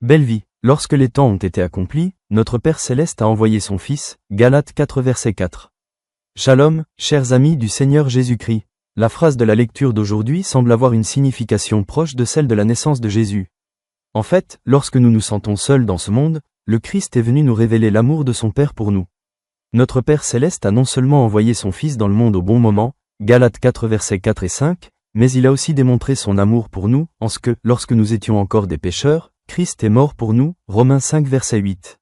Belle vie, lorsque les temps ont été accomplis, notre Père Céleste a envoyé son Fils, Galates 4 verset 4. Shalom, chers amis du Seigneur Jésus-Christ. La phrase de la lecture d'aujourd'hui semble avoir une signification proche de celle de la naissance de Jésus. En fait, lorsque nous nous sentons seuls dans ce monde, le Christ est venu nous révéler l'amour de son Père pour nous. Notre Père Céleste a non seulement envoyé son Fils dans le monde au bon moment, Galates 4 versets 4 et 5, mais il a aussi démontré son amour pour nous, en ce que, lorsque nous étions encore des pécheurs, Christ est mort pour nous, Romains 5 verset 8.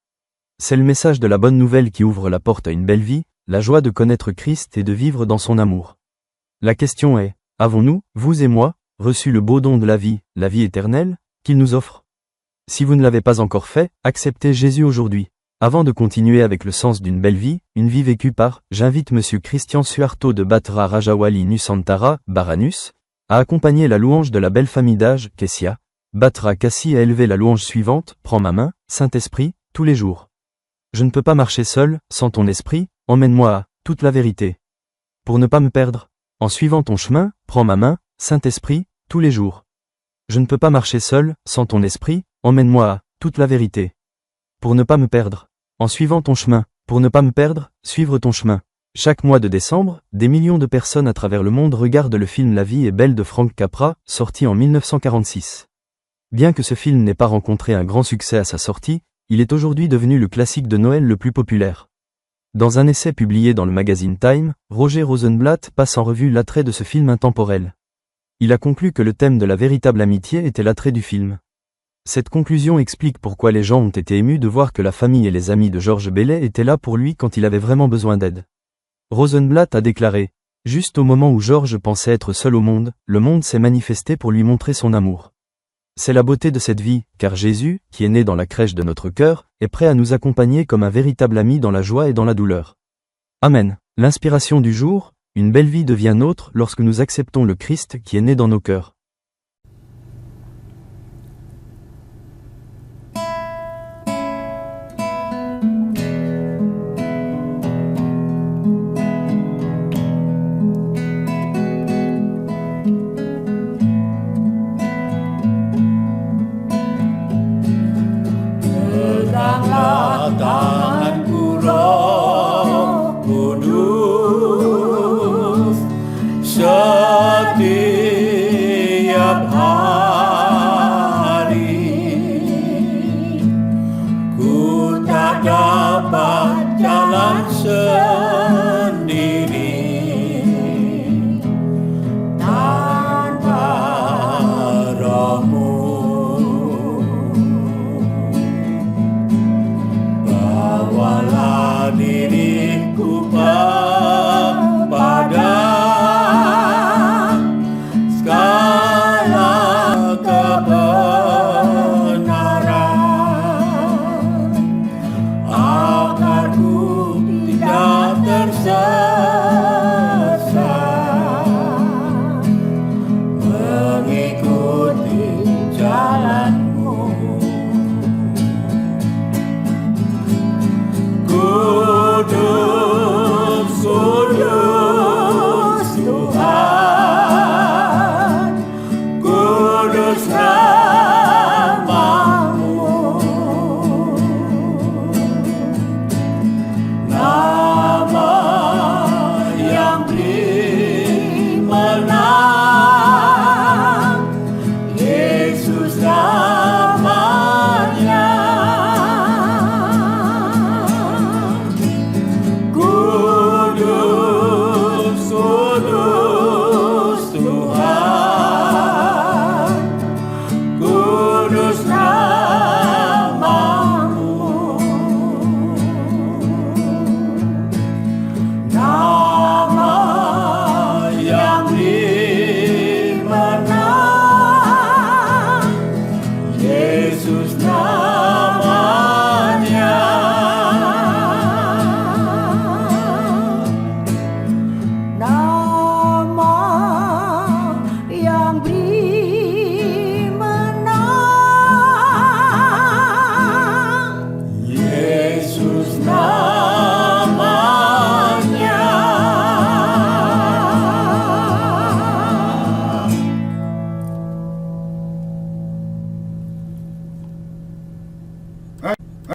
C'est le message de la bonne nouvelle qui ouvre la porte à une belle vie, la joie de connaître Christ et de vivre dans son amour. La question est, avons-nous, vous et moi, reçu le beau don de la vie éternelle, qu'il nous offre? Si vous ne l'avez pas encore fait, acceptez Jésus aujourd'hui. Avant de continuer avec le sens d'une belle vie, une vie vécue par, j'invite Monsieur Christian Suharto de Batra Rajawali Nusantara, Baranus, à accompagner la louange de la belle famille d'âge, Kessia. Batra Kassi a élevé la louange suivante, prends ma main, Saint-Esprit, tous les jours. Je ne peux pas marcher seul, sans ton esprit, emmène-moi à toute la vérité. Pour ne pas me perdre, en suivant ton chemin, prends ma main, Saint-Esprit, tous les jours. Je ne peux pas marcher seul, sans ton esprit, emmène-moi à toute la vérité. Pour ne pas me perdre, en suivant ton chemin, pour ne pas me perdre, suivre ton chemin. Chaque mois de décembre, des millions de personnes à travers le monde regardent le film La vie est belle de Frank Capra, sorti en 1946. Bien que ce film n'ait pas rencontré un grand succès à sa sortie, il est aujourd'hui devenu le classique de Noël le plus populaire. Dans un essai publié dans le magazine Time, Roger Rosenblatt passe en revue l'attrait de ce film intemporel. Il a conclu que le thème de la véritable amitié était l'attrait du film. Cette conclusion explique pourquoi les gens ont été émus de voir que la famille et les amis de George Bailey étaient là pour lui quand il avait vraiment besoin d'aide. Rosenblatt a déclaré, « Juste au moment où George pensait être seul au monde, le monde s'est manifesté pour lui montrer son amour. » C'est la beauté de cette vie, car Jésus, qui est né dans la crèche de notre cœur, est prêt à nous accompagner comme un véritable ami dans la joie et dans la douleur. Amen. L'inspiration du jour, une belle vie devient nôtre lorsque nous acceptons le Christ qui est né dans nos cœurs. Tanganku Roh Kudus setiap hari, ku tak dapat jalan sendiri tanpa Roh-Mu. Bawalah diriku kepada segala kebenaran, agar ku tidak tersesat, mengikuti jalan-Mu. Kudus, kudus Tuhan, kudus nama-Mu. Nama yang beri menang, Yesus namanya. Kudus, kudus Tuhan, kudus nama-Mu. Nama yang beri menang, Yesus namanya. Nama yang beri menang, Yesus namanya. Ah.